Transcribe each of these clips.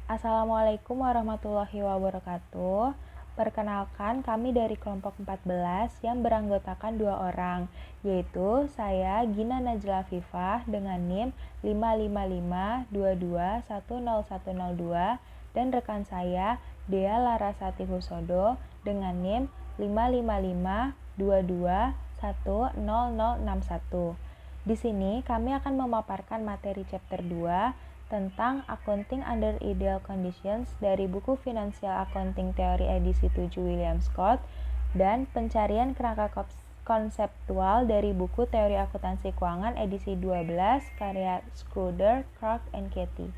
Assalamualaikum warahmatullahi wabarakatuh. Perkenalkan, kami dari kelompok 14 yang beranggotakan 2 orang, yaitu saya Gina Najla Afifah dengan NIM 55522100102 dan rekan saya Dea Larasati Husodo dengan NIM 55522100061. Di sini kami akan memaparkan materi chapter 2 tentang Accounting Under Ideal Conditions dari buku Financial Accounting Theory edisi 7 William Scott dan pencarian kerangka konseptual dari buku Teori Akuntansi Keuangan edisi 12 karya Schröder, Clark, and Katie.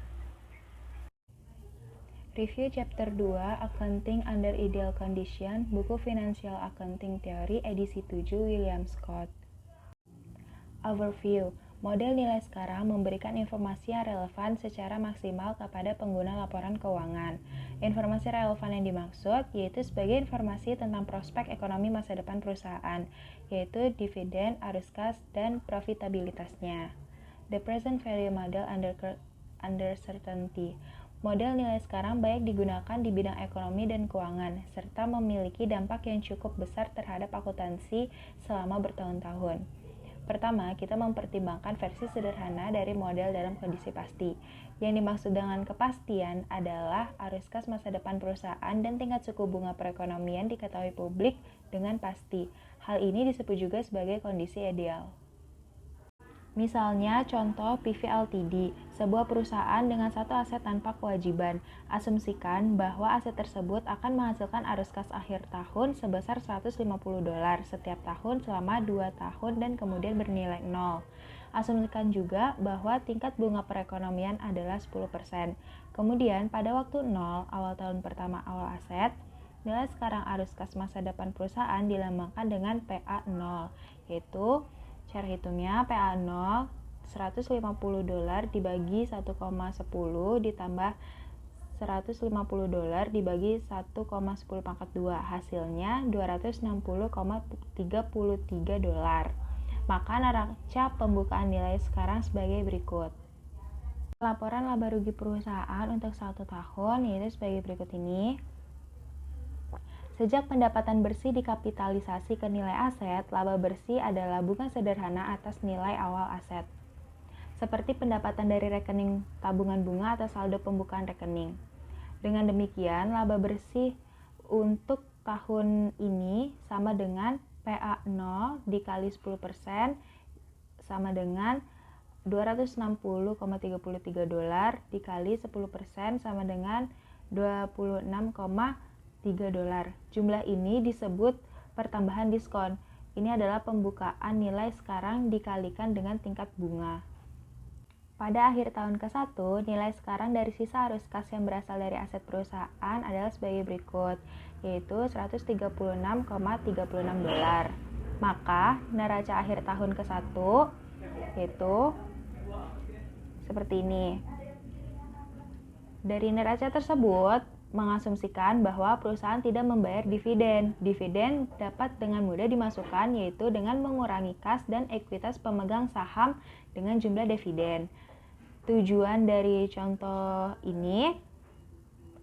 Review Chapter 2 Accounting Under Ideal Condition buku Financial Accounting Theory edisi 7 William Scott. Overview. Model nilai sekarang memberikan informasi yang relevan secara maksimal kepada pengguna laporan keuangan. Informasi relevan yang dimaksud yaitu sebagai informasi tentang prospek ekonomi masa depan perusahaan, yaitu dividen, arus kas, dan profitabilitasnya. The present value model under certainty. Model nilai sekarang banyak digunakan di bidang ekonomi dan keuangan, serta memiliki dampak yang cukup besar terhadap akuntansi selama bertahun-tahun. Pertama, kita mempertimbangkan versi sederhana dari model dalam kondisi pasti. Yang dimaksud dengan kepastian adalah arus kas masa depan perusahaan dan tingkat suku bunga perekonomian diketahui publik dengan pasti. Hal ini disebut juga sebagai kondisi ideal. Misalnya, contoh PV Ltd, sebuah perusahaan dengan satu aset tanpa kewajiban. Asumsikan bahwa aset tersebut akan menghasilkan arus kas akhir tahun sebesar $150 setiap tahun selama 2 tahun dan kemudian bernilai 0. Asumsikan juga bahwa tingkat bunga perekonomian adalah 10%. Kemudian, pada waktu 0, awal tahun pertama awal aset, nilai sekarang arus kas masa depan perusahaan dilambangkan dengan PA0, yaitu cara hitungnya PA0 $150 dibagi 1,10 ditambah $150 dibagi 1,10 pangkat 2, hasilnya $260,33. Maka neraca pembukaan nilai sekarang sebagai berikut. Laporan laba rugi perusahaan untuk 1 tahun yaitu sebagai berikut ini. Sejak pendapatan bersih dikapitalisasi ke nilai aset, laba bersih adalah bunga sederhana atas nilai awal aset. Seperti pendapatan dari rekening tabungan bunga atau saldo pembukaan rekening. Dengan demikian, laba bersih untuk tahun ini sama dengan PA0 dikali 10% sama dengan $260,33 dikali 10% sama dengan $26,3. Jumlah ini disebut pertambahan diskon. Ini adalah pembukaan nilai sekarang dikalikan dengan tingkat bunga. Pada akhir tahun ke-1, nilai sekarang dari sisa arus kas yang berasal dari aset perusahaan adalah sebagai berikut, yaitu $136,36. Maka, neraca akhir tahun ke-1 yaitu seperti ini. Dari neraca tersebut, mengasumsikan bahwa perusahaan tidak membayar dividen. Dividen dapat dengan mudah dimasukkan yaitu dengan mengurangi kas dan ekuitas pemegang saham dengan jumlah dividen. Tujuan dari contoh ini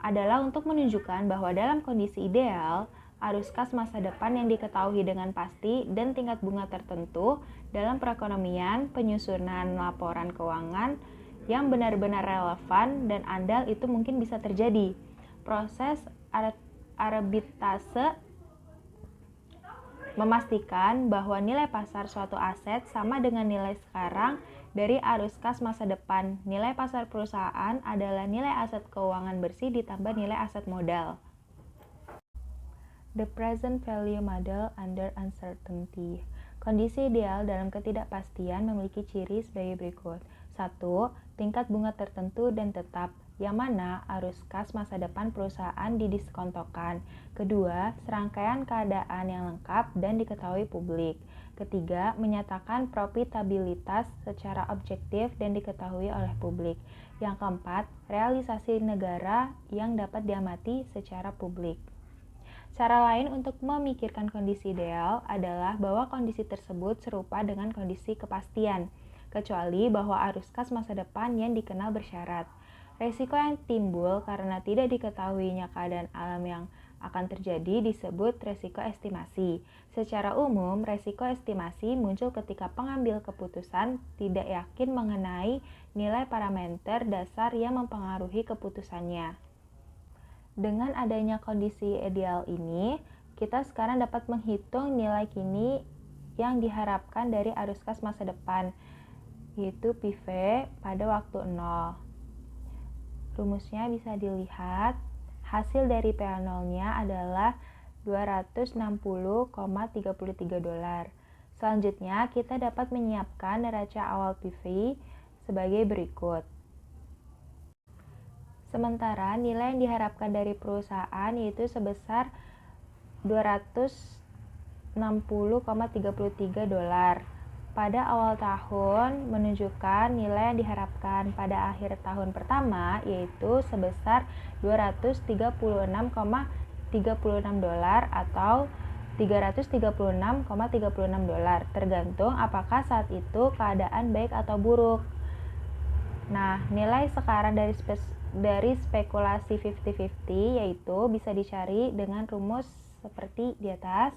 adalah untuk menunjukkan bahwa dalam kondisi ideal, arus kas masa depan yang diketahui dengan pasti dan tingkat bunga tertentu dalam perekonomian, penyusunan laporan keuangan yang benar-benar relevan dan andal itu mungkin bisa terjadi. Proses arbitrase memastikan bahwa nilai pasar suatu aset sama dengan nilai sekarang dari arus kas masa depan. Nilai pasar perusahaan adalah nilai aset keuangan bersih ditambah nilai aset modal. The present value model under uncertainty. Kondisi ideal dalam ketidakpastian memiliki ciri sebagai berikut. 1. Tingkat bunga tertentu dan tetap, yang mana arus kas masa depan perusahaan didiskontokan. Kedua, serangkaian keadaan yang lengkap dan diketahui publik. Ketiga, menyatakan profitabilitas secara objektif dan diketahui oleh publik. Yang keempat, realisasi negara yang dapat diamati secara publik. Cara lain untuk memikirkan kondisi ideal adalah bahwa kondisi tersebut serupa dengan kondisi kepastian, kecuali bahwa arus kas masa depan yang dikenal bersyarat. Resiko yang timbul karena tidak diketahuinya keadaan alam yang akan terjadi disebut resiko estimasi. Secara umum, resiko estimasi muncul ketika pengambil keputusan tidak yakin mengenai nilai parameter dasar yang mempengaruhi keputusannya. Dengan adanya kondisi ideal ini, kita sekarang dapat menghitung nilai kini yang diharapkan dari arus kas masa depan, yaitu PV pada waktu 0. Rumusnya bisa dilihat, hasil dari PA0-nya adalah $260,33. Selanjutnya, kita dapat menyiapkan neraca awal PV sebagai berikut. Sementara nilai yang diharapkan dari perusahaan yaitu sebesar $260,33. Pada awal tahun menunjukkan nilai yang diharapkan pada akhir tahun pertama yaitu sebesar $236,36 atau $336,36 tergantung apakah saat itu keadaan baik atau buruk. Nah, nilai sekarang dari spekulasi 50-50 yaitu bisa dicari dengan rumus seperti di atas.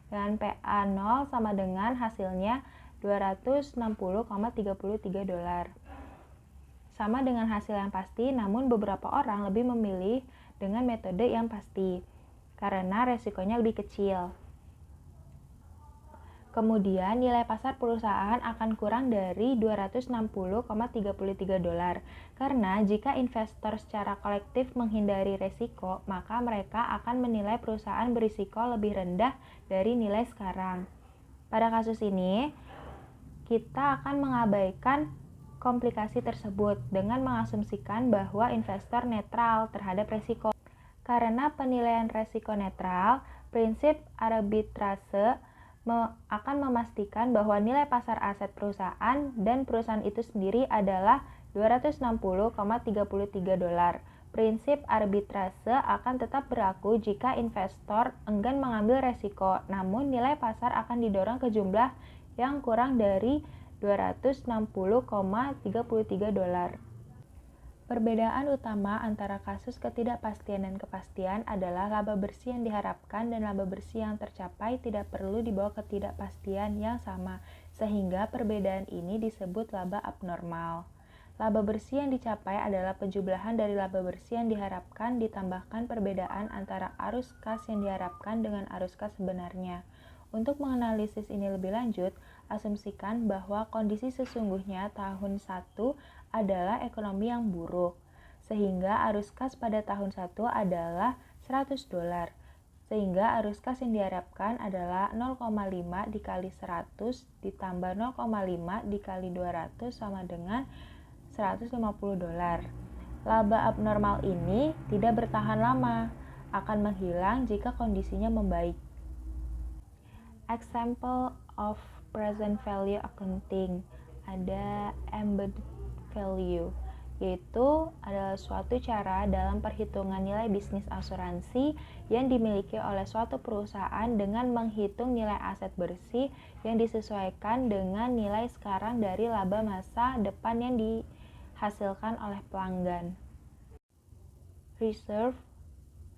Dan PA0 sama dengan hasilnya $260,33. Sama dengan hasil yang pasti, namun beberapa orang lebih memilih dengan metode yang pasti karena resikonya lebih kecil. Kemudian nilai pasar perusahaan akan kurang dari $260,33 karena jika investor secara kolektif menghindari resiko, maka mereka akan menilai perusahaan berisiko lebih rendah dari nilai sekarang. Pada kasus ini, kita akan mengabaikan komplikasi tersebut dengan mengasumsikan bahwa investor netral terhadap resiko. Karena penilaian resiko netral, prinsip arbitrase akan memastikan bahwa nilai pasar aset perusahaan dan perusahaan itu sendiri adalah $260,33. Prinsip arbitrase akan tetap berlaku jika investor enggan mengambil resiko, namun nilai pasar akan didorong ke jumlah yang kurang dari $260,33. Perbedaan utama antara kasus ketidakpastian dan kepastian adalah laba bersih yang diharapkan dan laba bersih yang tercapai tidak perlu dibawa ketidakpastian yang sama, sehingga perbedaan ini disebut laba abnormal. Laba bersih yang dicapai adalah penjumlahan dari laba bersih yang diharapkan ditambahkan perbedaan antara arus kas yang diharapkan dengan arus kas sebenarnya. Untuk menganalisis ini lebih lanjut, asumsikan bahwa kondisi sesungguhnya tahun 1 adalah ekonomi yang buruk, sehingga arus kas pada tahun 1 adalah $100, sehingga arus kas yang diharapkan adalah 0,5 dikali 100 ditambah 0,5 dikali 200 sama dengan $150. Laba abnormal ini tidak bertahan lama, akan menghilang jika kondisinya membaik. Example of present value accounting, ada embedded value, yaitu adalah suatu cara dalam perhitungan nilai bisnis asuransi yang dimiliki oleh suatu perusahaan dengan menghitung nilai aset bersih yang disesuaikan dengan nilai sekarang dari laba masa depan yang dihasilkan oleh pelanggan. Reserve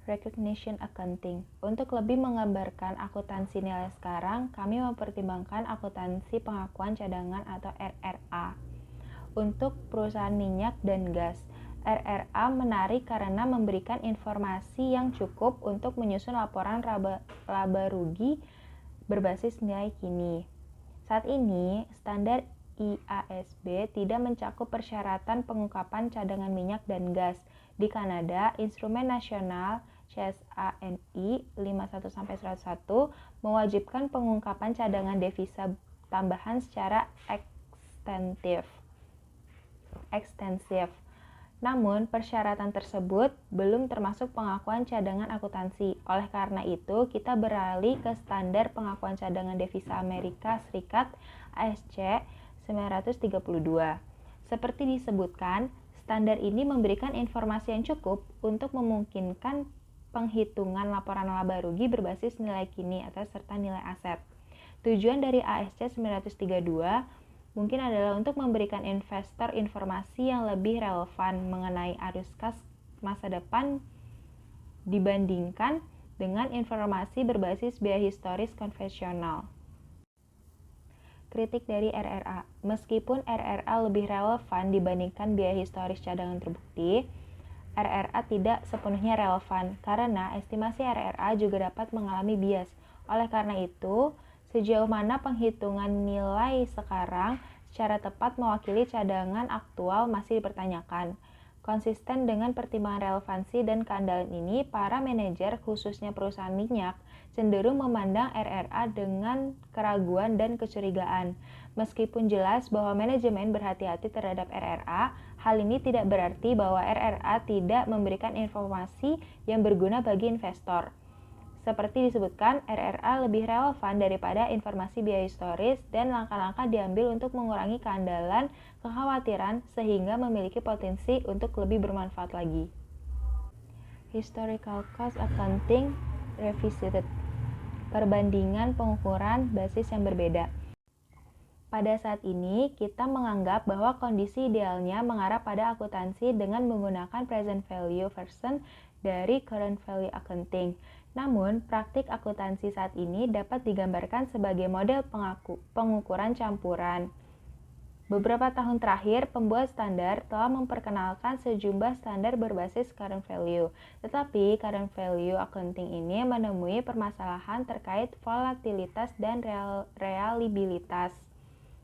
Recognition Accounting. Untuk lebih menggambarkan akuntansi nilai sekarang, kami mempertimbangkan akuntansi pengakuan cadangan atau RRA. Untuk perusahaan minyak dan gas, RRA menarik karena memberikan informasi yang cukup untuk menyusun laporan laba rugi berbasis nilai kini. Saat ini, standar IASB tidak mencakup persyaratan pengungkapan cadangan minyak dan gas. Di Kanada, Instrumen Nasional CSANI 51-101 mewajibkan pengungkapan cadangan devisa tambahan secara ekstensif. Namun, persyaratan tersebut belum termasuk pengakuan cadangan akuntansi. Oleh karena itu, kita beralih ke standar pengakuan cadangan devisa Amerika Serikat ASC 932. Seperti disebutkan, standar ini memberikan informasi yang cukup untuk memungkinkan penghitungan laporan laba rugi berbasis nilai kini atau serta nilai aset. Tujuan dari ASC 932 mungkin adalah untuk memberikan investor informasi yang lebih relevan mengenai arus kas masa depan dibandingkan dengan informasi berbasis biaya historis konvensional. Kritik dari RRA. Meskipun RRA lebih relevan dibandingkan biaya historis cadangan terbukti, RRA tidak sepenuhnya relevan karena estimasi RRA juga dapat mengalami bias. Oleh karena itu, sejauh mana penghitungan nilai sekarang secara tepat mewakili cadangan aktual masih dipertanyakan. Konsisten dengan pertimbangan relevansi dan keandalan ini, para manajer, khususnya perusahaan minyak, cenderung memandang RRA dengan keraguan dan kecurigaan. Meskipun jelas bahwa manajemen berhati-hati terhadap RRA, hal ini tidak berarti bahwa RRA tidak memberikan informasi yang berguna bagi investor. Seperti disebutkan, RRA lebih relevan daripada informasi biaya historis dan langkah-langkah diambil untuk mengurangi keandalan, kekhawatiran, sehingga memiliki potensi untuk lebih bermanfaat lagi. Historical Cost Accounting Revisited. Perbandingan pengukuran basis yang berbeda. Pada saat ini, kita menganggap bahwa kondisi idealnya mengarah pada akuntansi dengan menggunakan present value version dari current value accounting. Namun, praktik akuntansi saat ini dapat digambarkan sebagai model pengukuran campuran. Beberapa tahun terakhir, pembuat standar telah memperkenalkan sejumlah standar berbasis current value. Tetapi, current value accounting ini menemui permasalahan terkait volatilitas dan reliabilitas.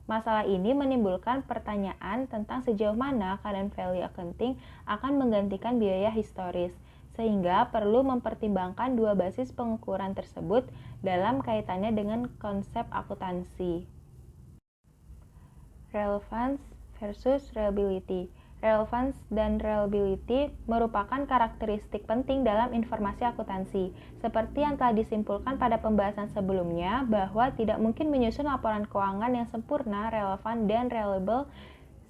Masalah ini menimbulkan pertanyaan tentang sejauh mana current value accounting akan menggantikan biaya historis, sehingga perlu mempertimbangkan dua basis pengukuran tersebut dalam kaitannya dengan konsep akuntansi. Relevance versus reliability. Relevance dan reliability merupakan karakteristik penting dalam informasi akuntansi. Seperti yang telah disimpulkan pada pembahasan sebelumnya, bahwa tidak mungkin menyusun laporan keuangan yang sempurna, relevan, dan reliable,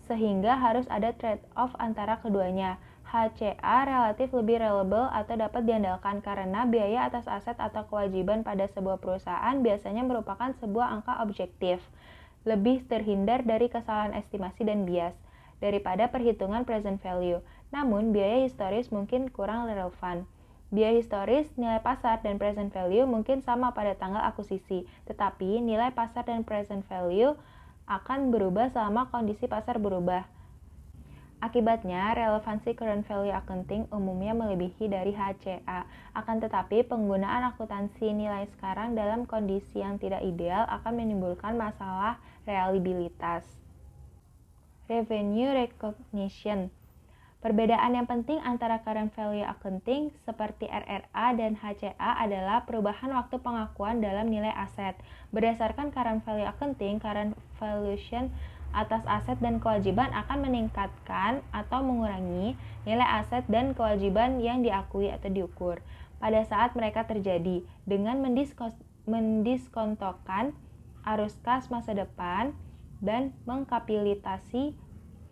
sehingga harus ada trade-off antara keduanya. HCA relatif lebih reliable atau dapat diandalkan karena biaya atas aset atau kewajiban pada sebuah perusahaan biasanya merupakan sebuah angka objektif, lebih terhindar dari kesalahan estimasi dan bias daripada perhitungan present value. Namun, biaya historis mungkin kurang relevan. Biaya historis, nilai pasar, dan present value mungkin sama pada tanggal akuisisi, tetapi nilai pasar dan present value akan berubah selama kondisi pasar berubah. Akibatnya, relevansi current value accounting umumnya melebihi dari HCA. Akan tetapi, penggunaan akuntansi nilai sekarang dalam kondisi yang tidak ideal akan menimbulkan masalah reliabilitas. Revenue recognition. Perbedaan yang penting antara current value accounting seperti RRA dan HCA adalah perubahan waktu pengakuan dalam nilai aset. Berdasarkan current value accounting, current valuation atas aset dan kewajiban akan meningkatkan atau mengurangi nilai aset dan kewajiban yang diakui atau diukur pada saat mereka terjadi dengan mendiskontokan arus kas masa depan dan mengkapitalisasi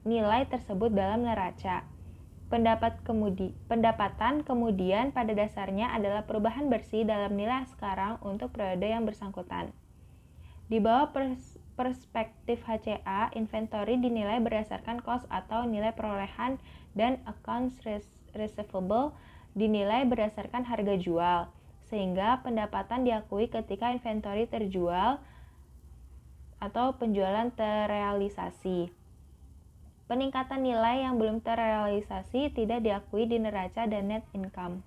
nilai tersebut dalam neraca. Pendapatan kemudian pada dasarnya adalah perubahan bersih dalam nilai sekarang untuk periode yang bersangkutan. Di bawah perspektif HCA, inventory dinilai berdasarkan cost atau nilai perolehan dan accounts receivable dinilai berdasarkan harga jual, sehingga pendapatan diakui ketika inventory terjual atau penjualan terrealisasi. Peningkatan nilai yang belum terrealisasi tidak diakui di neraca dan net income.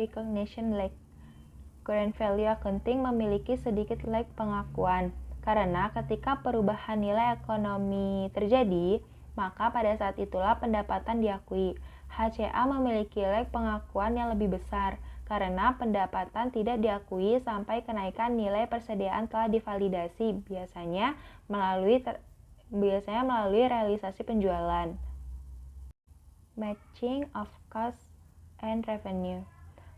Recognition lag. Current value accounting memiliki sedikit lag pengakuan, karena ketika perubahan nilai ekonomi terjadi, maka pada saat itulah pendapatan diakui. HCA memiliki lag pengakuan yang lebih besar, karena pendapatan tidak diakui sampai kenaikan nilai persediaan telah divalidasi, biasanya melalui realisasi penjualan. Matching of cost and revenue.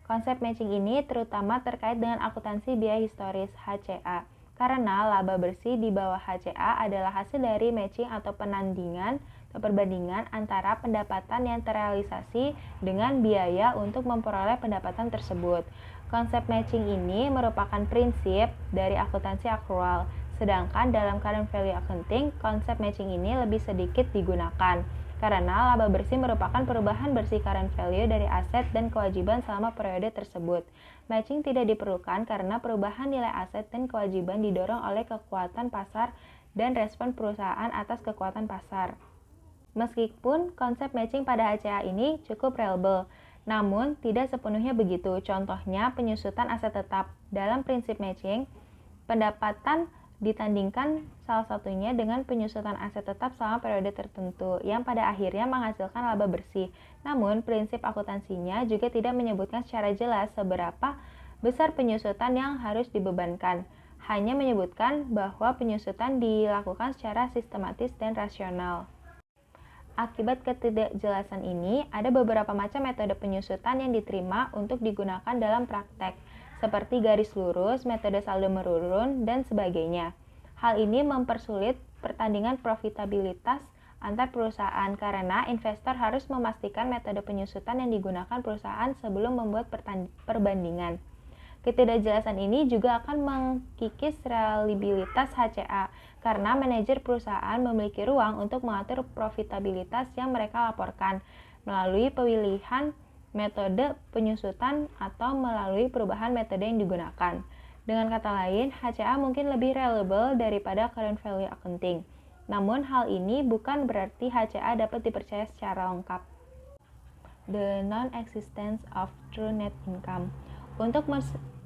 Konsep matching ini terutama terkait dengan akuntansi biaya historis HCA, karena laba bersih di bawah HCA adalah hasil dari matching atau penandingan atau perbandingan antara pendapatan yang terrealisasi dengan biaya untuk memperoleh pendapatan tersebut. Konsep matching ini merupakan prinsip dari akuntansi akrual, Sedangkan dalam current value accounting, konsep matching ini lebih sedikit digunakan, karena laba bersih merupakan perubahan bersih current value dari aset dan kewajiban selama periode tersebut. Matching tidak diperlukan karena perubahan nilai aset dan kewajiban didorong oleh kekuatan pasar dan respon perusahaan atas kekuatan pasar. Meskipun konsep matching pada HCA ini cukup reliable, namun tidak sepenuhnya begitu. Contohnya penyusutan aset tetap. Dalam prinsip matching, pendapatan ditandingkan salah satunya dengan penyusutan aset tetap selama periode tertentu yang pada akhirnya menghasilkan laba bersih. Namun, prinsip akuntansinya juga tidak menyebutkan secara jelas seberapa besar penyusutan yang harus dibebankan. Hanya menyebutkan bahwa penyusutan dilakukan secara sistematis dan rasional. Akibat ketidakjelasan ini, ada beberapa macam metode penyusutan yang diterima untuk digunakan dalam praktek, seperti garis lurus, metode saldo menurun, dan sebagainya. Hal ini mempersulit pertandingan profitabilitas antar perusahaan karena investor harus memastikan metode penyusutan yang digunakan perusahaan sebelum membuat perbandingan. Ketidakjelasan ini juga akan mengkikis reliabilitas HCA karena manajer perusahaan memiliki ruang untuk mengatur profitabilitas yang mereka laporkan melalui pemilihan metode penyusutan atau melalui perubahan metode yang digunakan. Dengan kata lain, HCA mungkin lebih reliable daripada current value accounting. Namun hal ini bukan berarti HCA dapat dipercaya secara lengkap. The non-existence of true net income.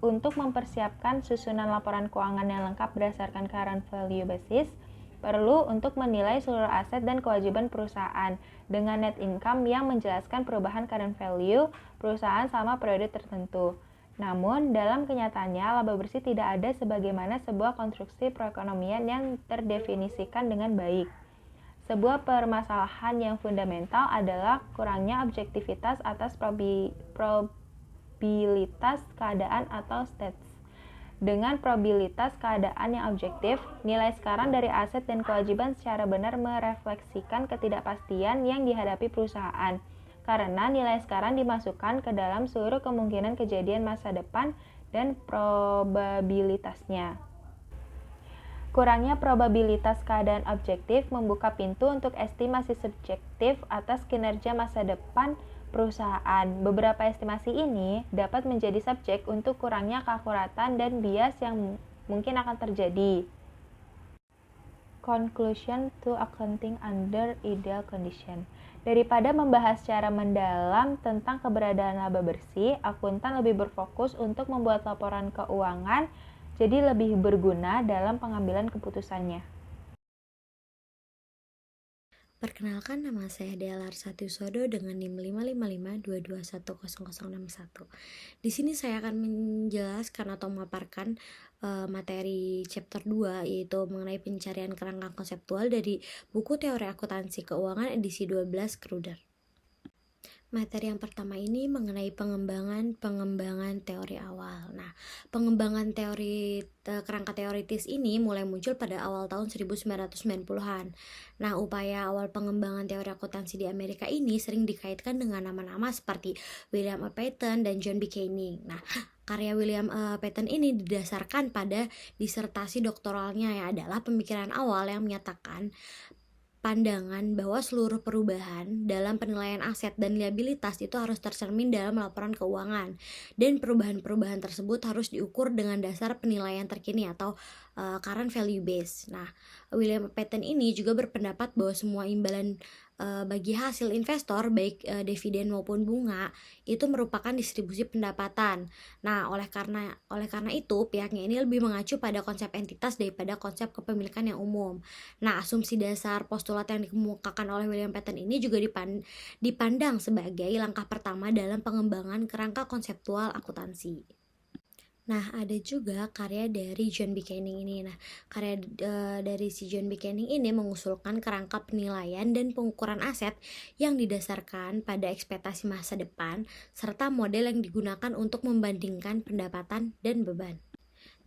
Untuk mempersiapkan susunan laporan keuangan yang lengkap berdasarkan current value basis, perlu untuk menilai seluruh aset dan kewajiban perusahaan dengan net income yang menjelaskan perubahan current value perusahaan selama periode tertentu. Namun, dalam kenyataannya, laba bersih tidak ada sebagaimana sebuah konstruksi perekonomian yang terdefinisikan dengan baik. Sebuah permasalahan yang fundamental adalah kurangnya objektivitas atas probabilitas keadaan atau stats. Dengan probabilitas keadaan yang objektif, nilai sekarang dari aset dan kewajiban secara benar merefleksikan ketidakpastian yang dihadapi perusahaan, karena nilai sekarang dimasukkan ke dalam seluruh kemungkinan kejadian masa depan dan probabilitasnya. Kurangnya probabilitas keadaan objektif membuka pintu untuk estimasi subjektif atas kinerja masa depan perusahaan. Beberapa estimasi ini dapat menjadi subjek untuk kurangnya keakuratan dan bias yang mungkin akan terjadi. Conclusion to accounting under ideal condition. Daripada membahas secara mendalam tentang keberadaan laba bersih, akuntan lebih berfokus untuk membuat laporan keuangan jadi lebih berguna dalam pengambilan keputusannya. Perkenalkan, nama saya Dea Larsati Usodo dengan NIM 55522210061. Di sini saya akan menjelaskan atau memaparkan materi chapter 2, yaitu mengenai pencarian kerangka konseptual dari buku Teori Akuntansi Keuangan edisi 12 Kruder. Materi yang pertama ini mengenai pengembangan teori awal. Nah, pengembangan teori kerangka teoritis ini mulai muncul pada awal tahun 1990-an. Nah, upaya awal pengembangan teori akuntansi di Amerika ini sering dikaitkan dengan nama-nama seperti William A. Paton dan John B. Canning. Nah, karya William Paton ini didasarkan pada disertasi doktoralnya yang adalah pemikiran awal yang menyatakan pandangan bahwa seluruh perubahan dalam penilaian aset dan liabilitas itu harus tercermin dalam laporan keuangan, dan perubahan-perubahan tersebut harus diukur dengan dasar penilaian terkini atau current value base. Nah, William Paton ini juga berpendapat bahwa semua imbalan bagi hasil investor, baik dividen maupun bunga, itu merupakan distribusi pendapatan. Nah, oleh karena itu pihaknya ini lebih mengacu pada konsep entitas daripada konsep kepemilikan yang umum. Nah, asumsi dasar postulat yang dikemukakan oleh William Paton ini juga dipandang sebagai langkah pertama dalam pengembangan kerangka konseptual akuntansi. Nah, ada juga karya dari John B. Canning ini. Nah, karya dari si John B. Canning ini mengusulkan kerangka penilaian dan pengukuran aset yang didasarkan pada ekspektasi masa depan serta model yang digunakan untuk membandingkan pendapatan dan beban.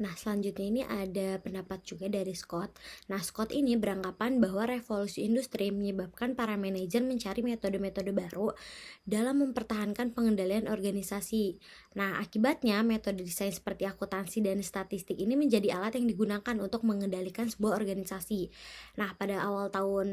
Nah, selanjutnya ini ada pendapat juga dari Scott. Nah, Scott ini beranggapan bahwa revolusi industri menyebabkan para manajer mencari metode-metode baru dalam mempertahankan pengendalian organisasi. Nah, akibatnya metode desain seperti akuntansi dan statistik ini menjadi alat yang digunakan untuk mengendalikan sebuah organisasi. Nah, pada awal tahun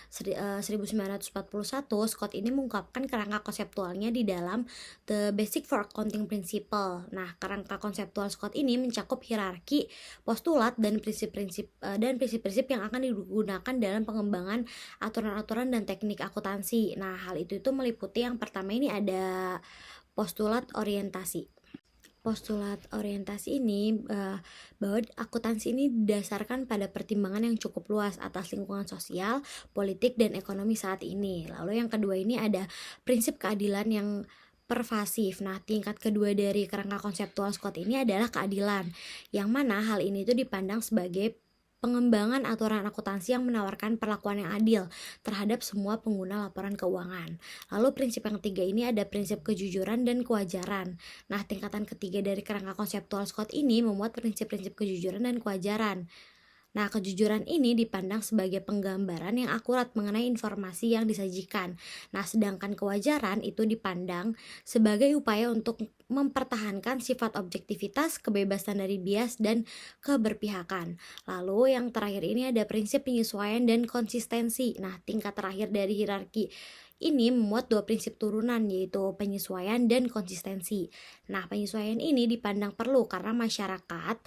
1941, Scott ini mengungkapkan kerangka konseptualnya di dalam The Basic for Accounting Principle. Nah, kerangka konseptual Scott ini mencakup hierarki, postulat, dan prinsip-prinsip yang akan digunakan dalam pengembangan aturan-aturan dan teknik akuntansi. Nah, hal itu meliputi yang pertama ini ada postulat orientasi. Postulat orientasi ini bahwa akuntansi ini didasarkan pada pertimbangan yang cukup luas atas lingkungan sosial, politik, dan ekonomi saat ini. Lalu yang kedua ini ada prinsip keadilan yang pervasif. Nah, tingkat kedua dari kerangka konseptual Scott ini adalah keadilan, yang mana hal ini dipandang sebagai pengembangan aturan akuntansi yang menawarkan perlakuan yang adil terhadap semua pengguna laporan keuangan. Lalu prinsip yang ketiga ini ada prinsip kejujuran dan kewajaran. Nah, tingkatan ketiga dari kerangka konseptual Scott ini memuat prinsip-prinsip kejujuran dan kewajaran. Nah, kejujuran ini dipandang sebagai penggambaran yang akurat mengenai informasi yang disajikan. Nah, sedangkan kewajaran itu dipandang sebagai upaya untuk mempertahankan sifat objektivitas, kebebasan dari bias, dan keberpihakan. Lalu yang terakhir ini ada prinsip penyesuaian dan konsistensi. Nah, tingkat terakhir dari hierarki ini memuat dua prinsip turunan, yaitu penyesuaian dan konsistensi. Nah, penyesuaian ini dipandang perlu karena masyarakat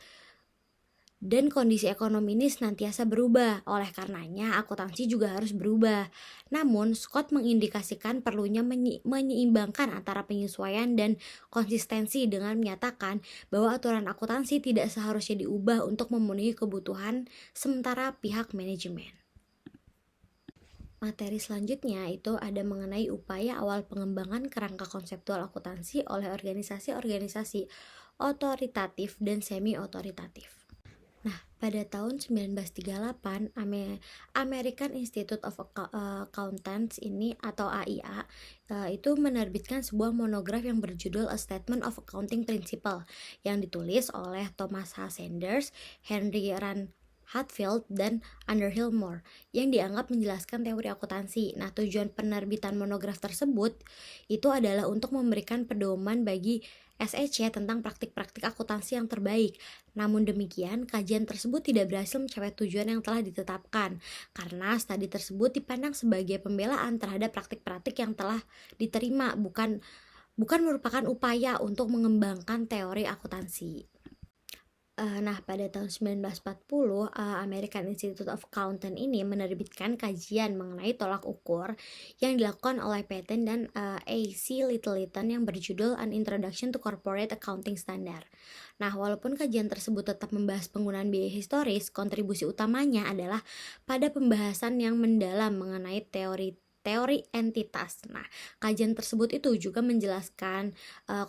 dan kondisi ekonomi ini senantiasa berubah, oleh karenanya akuntansi juga harus berubah. Namun, Scott mengindikasikan perlunya menyeimbangkan antara penyesuaian dan konsistensi dengan menyatakan bahwa aturan akuntansi tidak seharusnya diubah untuk memenuhi kebutuhan sementara pihak manajemen. Materi selanjutnya itu ada mengenai upaya awal pengembangan kerangka konseptual akuntansi oleh organisasi-organisasi otoritatif dan semi-otoritatif. Nah, pada tahun 1938, American Institute of Accountants ini atau AIA itu menerbitkan sebuah monograf yang berjudul A Statement of Accounting Principle yang ditulis oleh Thomas H. Sanders, Henry Rand Hatfield, dan Underhill Moore yang dianggap menjelaskan teori akuntansi. Nah, tujuan penerbitan monograf tersebut itu adalah untuk memberikan pedoman bagi SEC tentang praktik-praktik akuntansi yang terbaik. Namun demikian, kajian tersebut tidak berhasil mencapai tujuan yang telah ditetapkan karena studi tersebut dipandang sebagai pembelaan terhadap praktik-praktik yang telah diterima, bukan merupakan upaya untuk mengembangkan teori akuntansi. Nah, pada tahun 1940, American Institute of Accounting ini menerbitkan kajian mengenai tolak ukur yang dilakukan oleh Patent dan A.C. Littleton yang berjudul An Introduction to Corporate Accounting Standard. Nah, walaupun kajian tersebut tetap membahas penggunaan biaya historis, kontribusi utamanya adalah pada pembahasan yang mendalam mengenai teori entitas. Nah, kajian tersebut itu juga menjelaskan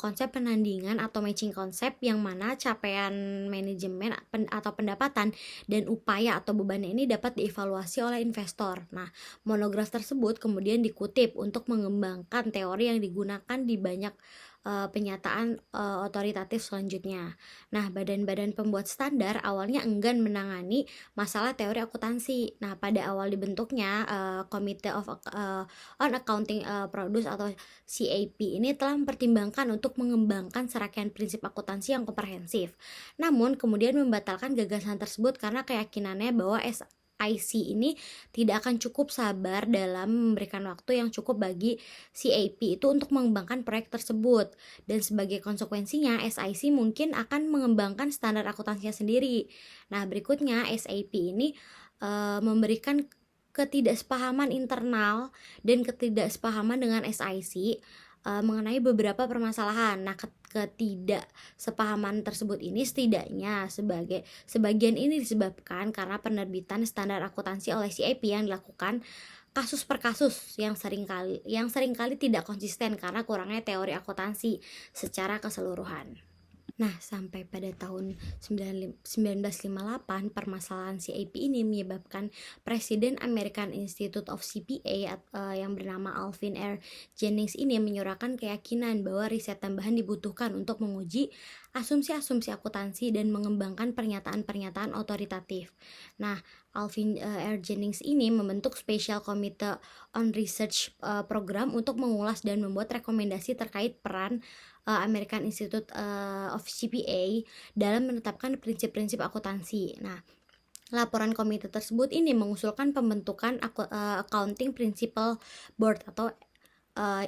konsep penandingan atau matching konsep yang mana capaian manajemen atau pendapatan dan upaya atau bebannya ini dapat dievaluasi oleh investor. Nah, monograf tersebut kemudian dikutip untuk mengembangkan teori yang digunakan di banyak penyataan otoritatif selanjutnya. Nah, badan-badan pembuat standar awalnya enggan menangani masalah teori akuntansi. Nah, pada awal dibentuknya Committee on Accounting Products atau CAP ini telah mempertimbangkan untuk mengembangkan serangkaian prinsip akuntansi yang komprehensif. Namun, kemudian membatalkan gagasan tersebut karena keyakinannya bahwa SIC ini tidak akan cukup sabar dalam memberikan waktu yang cukup bagi CAP itu untuk mengembangkan proyek tersebut, dan sebagai konsekuensinya SIC mungkin akan mengembangkan standar akuntansinya sendiri. Nah, berikutnya SAP ini memberikan ketidaksepahaman internal dan ketidaksepahaman dengan SIC mengenai beberapa permasalahan. Nah, ketidaksepahaman tersebut ini setidaknya sebagian ini disebabkan karena penerbitan standar akuntansi oleh CAP yang dilakukan kasus per kasus yang seringkali tidak konsisten karena kurangnya teori akuntansi secara keseluruhan. Nah, sampai pada tahun 1958, permasalahan CAP ini menyebabkan Presiden American Institute of CPA yang bernama Alvin R. Jennings ini menyuarakan keyakinan bahwa riset tambahan dibutuhkan untuk menguji asumsi-asumsi akuntansi dan mengembangkan pernyataan-pernyataan otoritatif. Nah, Alvin R. Jennings ini membentuk Special Committee on Research program untuk mengulas dan membuat rekomendasi terkait peran American Institute of CPA dalam menetapkan prinsip-prinsip akuntansi. Nah, laporan komite tersebut ini mengusulkan pembentukan Accounting Principle Board atau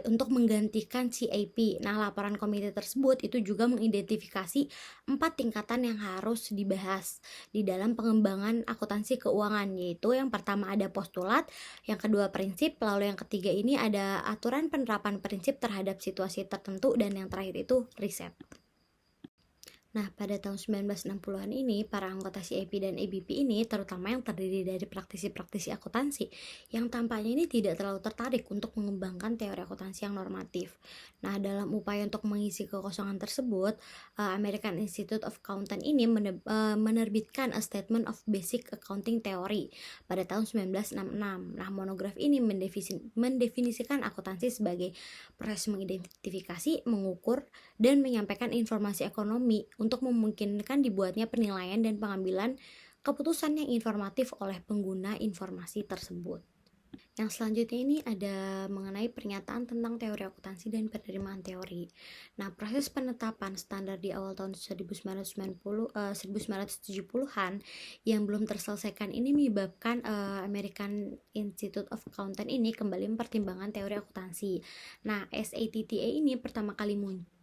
untuk menggantikan CAP. Nah, laporan komite tersebut itu juga mengidentifikasi 4 tingkatan yang harus dibahas di dalam pengembangan akuntansi keuangan, yaitu yang pertama ada postulat, yang kedua prinsip, lalu yang ketiga ini ada aturan penerapan prinsip terhadap situasi tertentu, dan yang terakhir itu riset. Nah, pada tahun 1960-an ini, para anggota CAP dan ABP ini, terutama yang terdiri dari praktisi-praktisi akuntansi, yang tampaknya ini tidak terlalu tertarik untuk mengembangkan teori akuntansi yang normatif. Nah, dalam upaya untuk mengisi kekosongan tersebut, American Institute of Accountant ini menerbitkan A Statement of Basic Accounting Theory pada tahun 1966. Nah, monograf ini mendefinisikan akuntansi sebagai proses mengidentifikasi, mengukur, dan menyampaikan informasi ekonomi untuk memungkinkan dibuatnya penilaian dan pengambilan keputusan yang informatif oleh pengguna informasi tersebut. Yang selanjutnya ini ada mengenai pernyataan tentang teori akuntansi dan penerimaan teori. Nah, proses penetapan standar di awal tahun 1970-an yang belum terselesaikan ini menyebabkan American Institute of Accountant ini kembali mempertimbangkan teori akuntansi. Nah, SATTA ini pertama kali muncul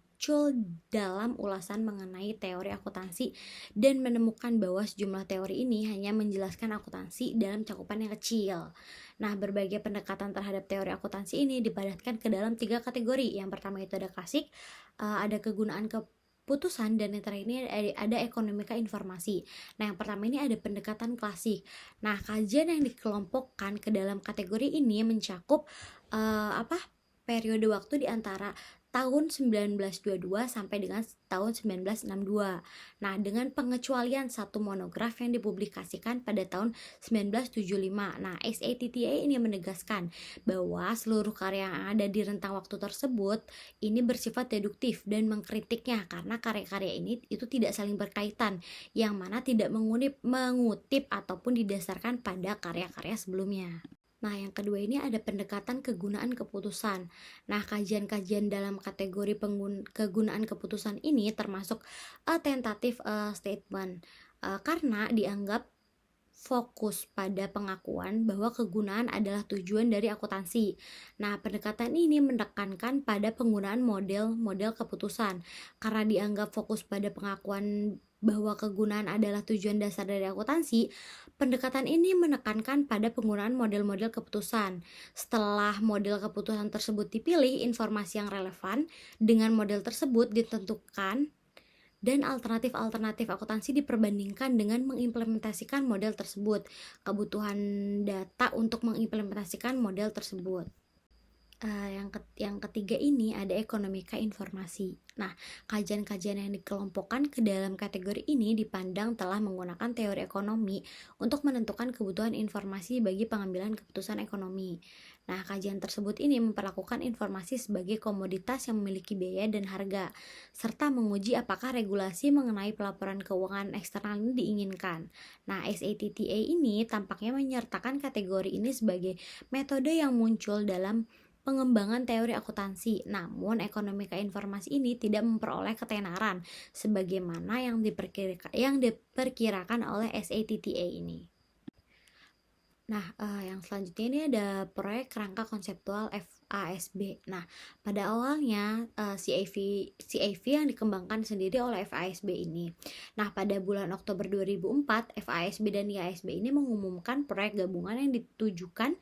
dalam ulasan mengenai teori akuntansi dan menemukan bahwa sejumlah teori ini hanya menjelaskan akuntansi dalam cakupan yang kecil. Nah, berbagai pendekatan terhadap teori akuntansi ini dipadatkan ke dalam 3 kategori. Yang pertama itu ada klasik, ada kegunaan keputusan, dan yang terakhir ini ada ekonomika informasi. Nah, yang pertama ini ada pendekatan klasik. Nah, kajian yang dikelompokkan ke dalam kategori ini mencakup periode waktu di antara tahun 1922 sampai dengan tahun 1962. Nah, dengan pengecualian satu monograf yang dipublikasikan pada tahun 1975. Nah, SATTA ini menegaskan bahwa seluruh karya yang ada di rentang waktu tersebut ini bersifat deduktif dan mengkritiknya karena karya-karya ini itu tidak saling berkaitan, yang mana tidak mengutip ataupun didasarkan pada karya-karya sebelumnya. Nah, yang kedua ini ada pendekatan kegunaan keputusan. Nah, kajian-kajian dalam kategori kegunaan keputusan ini termasuk a tentative statement karena dianggap fokus pada pengakuan bahwa kegunaan adalah tujuan dari akuntansi. Nah, pendekatan ini menekankan pada penggunaan model-model keputusan karena dianggap fokus pada pengakuan bahwa kegunaan adalah tujuan dasar dari akuntansi. Pendekatan ini menekankan pada penggunaan model-model keputusan. Setelah model keputusan tersebut dipilih, informasi yang relevan dengan model tersebut ditentukan dan alternatif-alternatif akuntansi diperbandingkan dengan mengimplementasikan model tersebut. Kebutuhan data untuk mengimplementasikan model tersebut. Yang ketiga ini ada ekonomika informasi. Nah, kajian-kajian yang dikelompokkan ke dalam kategori ini dipandang telah menggunakan teori ekonomi untuk menentukan kebutuhan informasi bagi pengambilan keputusan ekonomi. Nah, kajian tersebut ini memperlakukan informasi sebagai komoditas yang memiliki biaya dan harga, serta menguji apakah regulasi mengenai pelaporan keuangan eksternal ini diinginkan. Nah, SATTA ini tampaknya menyertakan kategori ini sebagai metode yang muncul dalam pengembangan teori akuntansi. Namun, ekonomika informasi ini tidak memperoleh ketenaran sebagaimana yang diperkirakan oleh SATTA ini. Nah, yang selanjutnya ini ada proyek kerangka konseptual FASB. Nah, pada awalnya CAV yang dikembangkan sendiri oleh FASB ini. Nah, pada bulan Oktober 2004, FASB dan IASB ini mengumumkan proyek gabungan yang ditujukan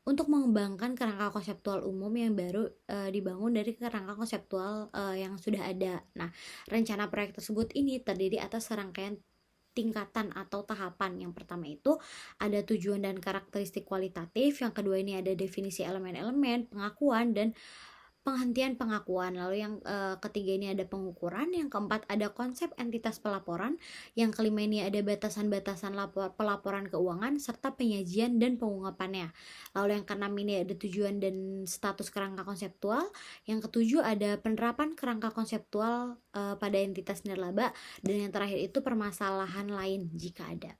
untuk mengembangkan kerangka konseptual umum yang baru dibangun dari kerangka konseptual yang sudah ada. Nah, rencana proyek tersebut ini terdiri atas serangkaian tingkatan atau tahapan. Yang pertama itu ada tujuan dan karakteristik kualitatif, yang kedua ini ada definisi elemen-elemen, pengakuan, dan penghentian pengakuan. Lalu yang ketiga ini ada pengukuran, yang keempat ada konsep entitas pelaporan, yang kelima ini ada batasan-batasan pelaporan keuangan serta penyajian dan pengungkapannya. Lalu yang keenam ini ada tujuan dan status kerangka konseptual, yang ketujuh ada penerapan kerangka konseptual pada entitas nirlaba, dan yang terakhir itu permasalahan lain jika ada.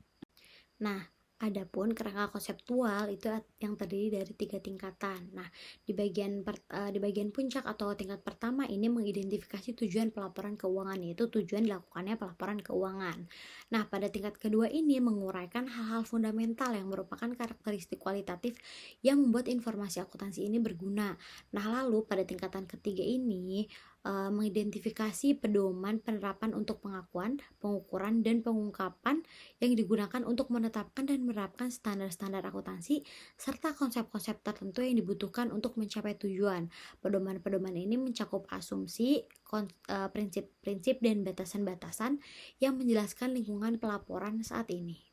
Nah, adapun kerangka konseptual itu yang terdiri dari 3 tingkatan. Nah, di bagian puncak atau tingkat pertama ini mengidentifikasi tujuan pelaporan keuangan, yaitu tujuan dilakukannya pelaporan keuangan. Nah, pada tingkat kedua ini menguraikan hal-hal fundamental yang merupakan karakteristik kualitatif yang membuat informasi akuntansi ini berguna. Nah, lalu pada tingkatan ketiga ini mengidentifikasi pedoman penerapan untuk pengakuan, pengukuran, dan pengungkapan yang digunakan untuk menetapkan dan menerapkan standar-standar akuntansi serta konsep-konsep tertentu yang dibutuhkan untuk mencapai tujuan. Pedoman-pedoman ini mencakup asumsi, prinsip-prinsip, dan batasan-batasan yang menjelaskan lingkungan pelaporan saat ini.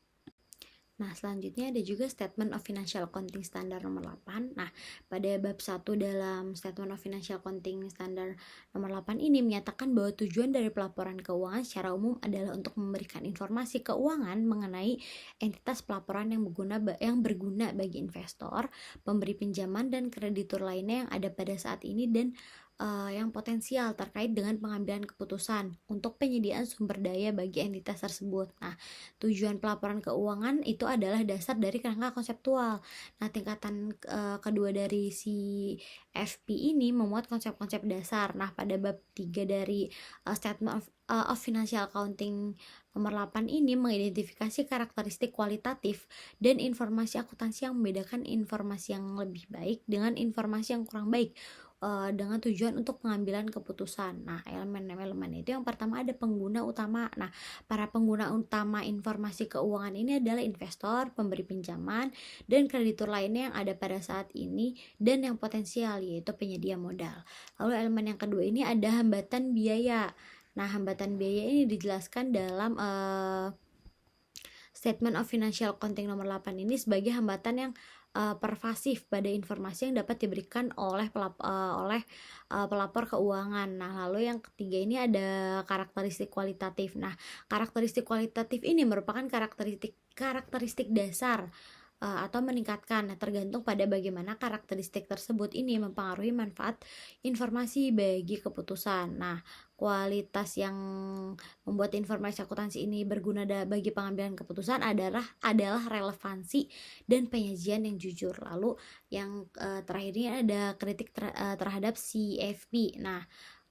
Nah, selanjutnya ada juga Statement of Financial Accounting Standard nomor 8. Nah, pada bab 1 dalam Statement of Financial Accounting Standard nomor 8 ini menyatakan bahwa tujuan dari pelaporan keuangan secara umum adalah untuk memberikan informasi keuangan mengenai entitas pelaporan yang berguna bagi investor, pemberi pinjaman, dan kreditur lainnya yang ada pada saat ini dan yang potensial terkait dengan pengambilan keputusan untuk penyediaan sumber daya bagi entitas tersebut. Nah, tujuan pelaporan keuangan itu adalah dasar dari kerangka konseptual. Nah, tingkatan kedua dari si FP ini memuat konsep-konsep dasar. Nah, pada bab 3 dari Statement of Financial Accounting nomor 8 ini mengidentifikasi karakteristik kualitatif dan informasi akuntansi yang membedakan informasi yang lebih baik dengan informasi yang kurang baik dengan tujuan untuk pengambilan keputusan. Nah, elemen-elemen itu yang pertama ada pengguna utama. Nah, para pengguna utama informasi keuangan ini adalah investor, pemberi pinjaman, dan kreditur lainnya yang ada pada saat ini dan yang potensial, yaitu penyedia modal. Lalu elemen yang kedua ini ada hambatan biaya. Nah, hambatan biaya ini dijelaskan dalam Statement of Financial Accounting nomor 8 ini sebagai hambatan yang pervasif pada informasi yang dapat diberikan oleh pelapor keuangan. Nah, lalu yang ketiga ini ada karakteristik kualitatif. Nah, karakteristik kualitatif ini merupakan karakteristik dasar atau meningkatkan, tergantung pada bagaimana karakteristik tersebut ini mempengaruhi manfaat informasi bagi keputusan. Nah, kualitas yang membuat informasi akuntansi ini berguna bagi pengambilan keputusan adalah relevansi dan penyajian yang jujur. Lalu yang terakhirnya ada kritik terhadap CFP. Nah,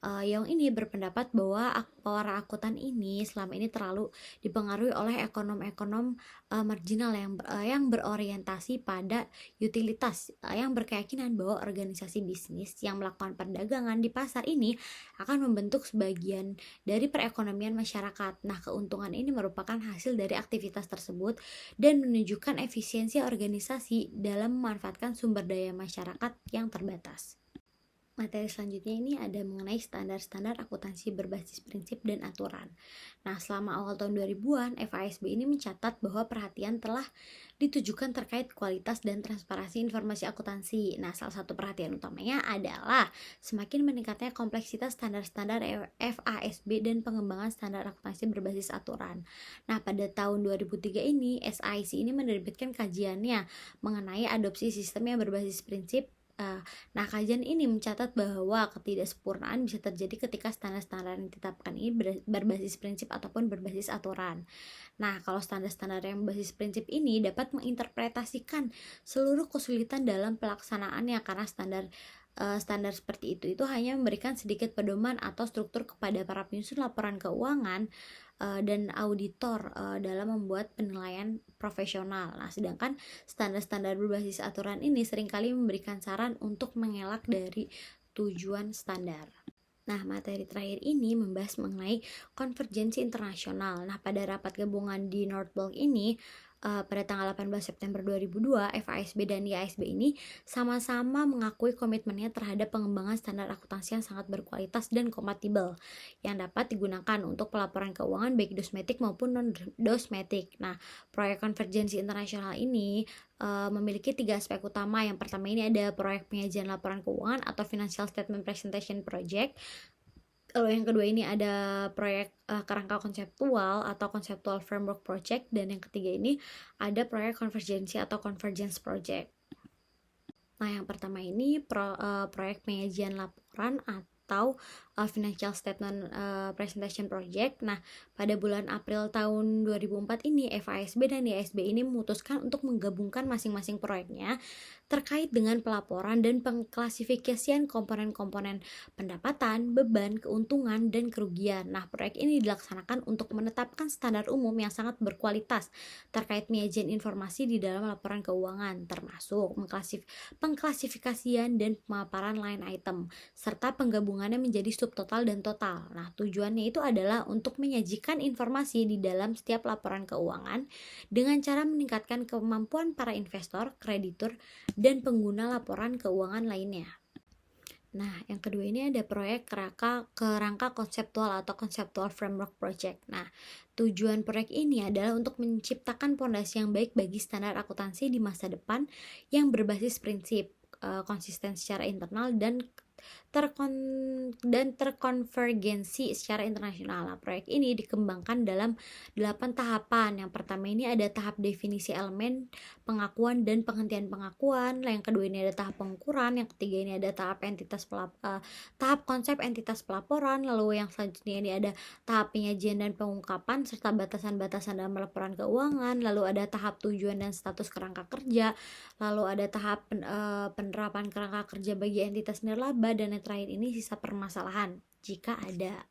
yang ini berpendapat bahwa para akuntan ini selama ini terlalu dipengaruhi oleh ekonom-ekonom marginal yang berorientasi pada utilitas, yang berkeyakinan bahwa organisasi bisnis yang melakukan perdagangan di pasar ini akan membentuk sebagian dari perekonomian masyarakat. Nah, keuntungan ini merupakan hasil dari aktivitas tersebut dan menunjukkan efisiensi organisasi dalam memanfaatkan sumber daya masyarakat yang terbatas. Materi selanjutnya ini ada mengenai standar-standar akuntansi berbasis prinsip dan aturan. Nah, selama awal tahun 2000-an, FASB ini mencatat bahwa perhatian telah ditujukan terkait kualitas dan transparansi informasi akuntansi. Nah, salah satu perhatian utamanya adalah semakin meningkatnya kompleksitas standar-standar FASB dan pengembangan standar akuntansi berbasis aturan. Nah, pada tahun 2003 ini, SIC ini menerbitkan kajiannya mengenai adopsi sistem yang berbasis prinsip. Nah, kajian ini mencatat bahwa ketidaksempurnaan bisa terjadi ketika standar-standar yang ditetapkan ini berbasis prinsip ataupun berbasis aturan. Nah, kalau standar-standar yang berbasis prinsip ini dapat menginterpretasikan seluruh kesulitan dalam pelaksanaannya, karena standar seperti itu hanya memberikan sedikit pedoman atau struktur kepada para penyusun laporan keuangan dan auditor dalam membuat penilaian profesional. Nah, sedangkan standar-standar berbasis aturan ini seringkali memberikan saran untuk mengelak dari tujuan standar. Nah, materi terakhir ini membahas mengenai konvergensi internasional. Nah, pada rapat gabungan di North Block ini pada tanggal 18 September 2002, FASB dan IASB ini sama-sama mengakui komitmennya terhadap pengembangan standar akuntansi yang sangat berkualitas dan kompatibel yang dapat digunakan untuk pelaporan keuangan baik dosmetik maupun non-dosmetik. Nah, proyek konvergensi internasional ini memiliki 3 aspek utama. Yang pertama ini ada proyek penyajian laporan keuangan atau Financial Statement Presentation Project. Lalu yang kedua ini ada proyek kerangka konseptual atau Conceptual Framework Project, dan yang ketiga ini ada proyek konvergensi atau Convergence Project. Nah, yang pertama ini proyek penyajian laporan atau Financial Statement Presentation Project. Nah, pada bulan April tahun 2004 ini FASB dan IASB ini memutuskan untuk menggabungkan masing-masing proyeknya terkait dengan pelaporan dan pengklasifikasian komponen-komponen pendapatan, beban, keuntungan, dan kerugian. Nah, proyek ini dilaksanakan untuk menetapkan standar umum yang sangat berkualitas terkait penyajian informasi di dalam laporan keuangan, termasuk pengklasifikasian dan pemaparan line item, serta penggabungannya menjadi subtotal dan total. Nah, tujuannya itu adalah untuk menyajikan informasi di dalam setiap laporan keuangan dengan cara meningkatkan kemampuan para investor, kreditur, dan pengguna laporan keuangan lainnya. Nah, yang kedua ini ada proyek kerangka konseptual atau Conceptual Framework Project. Nah, tujuan proyek ini adalah untuk menciptakan pondasi yang baik bagi standar akuntansi di masa depan yang berbasis prinsip konsisten secara internal dan terkonvergensi secara internasional. Nah, proyek ini dikembangkan dalam 8 tahapan. Yang pertama ini ada tahap definisi elemen, pengakuan dan penghentian pengakuan. Yang kedua ini ada tahap pengukuran. Yang ketiga ini ada tahap tahap konsep entitas pelaporan. Lalu yang selanjutnya ini ada tahap penyajian dan pengungkapan serta batasan-batasan dalam laporan keuangan. Lalu ada tahap tujuan dan status kerangka kerja. Lalu ada tahap penerapan kerangka kerja bagi entitas nirlaba, dan yang terakhir ini sisa permasalahan jika ada.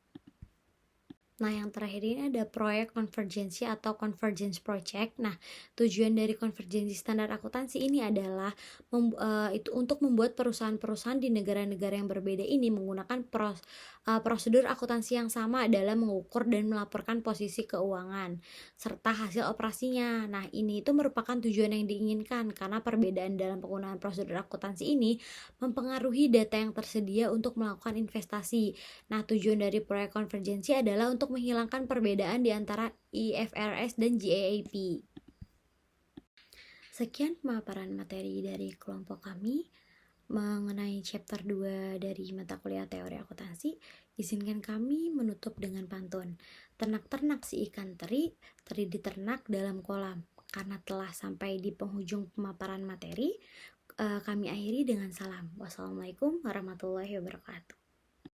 Nah, yang terakhir ini ada proyek konvergensi atau Convergence Project. Nah, tujuan dari konvergensi standar akuntansi ini adalah itu untuk membuat perusahaan-perusahaan di negara-negara yang berbeda ini menggunakan prosedur akuntansi yang sama dalam mengukur dan melaporkan posisi keuangan serta hasil operasinya. Nah, ini itu merupakan tujuan yang diinginkan karena perbedaan dalam penggunaan prosedur akuntansi ini mempengaruhi data yang tersedia untuk melakukan investasi. Nah, tujuan dari proyek konvergensi adalah untuk menghilangkan perbedaan di antara IFRS dan GAAP. Sekian pemaparan materi dari kelompok kami mengenai chapter 2 dari mata kuliah teori akuntansi. Izinkan kami menutup dengan pantun. Ternak-ternak si ikan teri diternak dalam kolam. Karena telah sampai di penghujung pemaparan materi, kami akhiri dengan salam. Wassalamualaikum warahmatullahi wabarakatuh.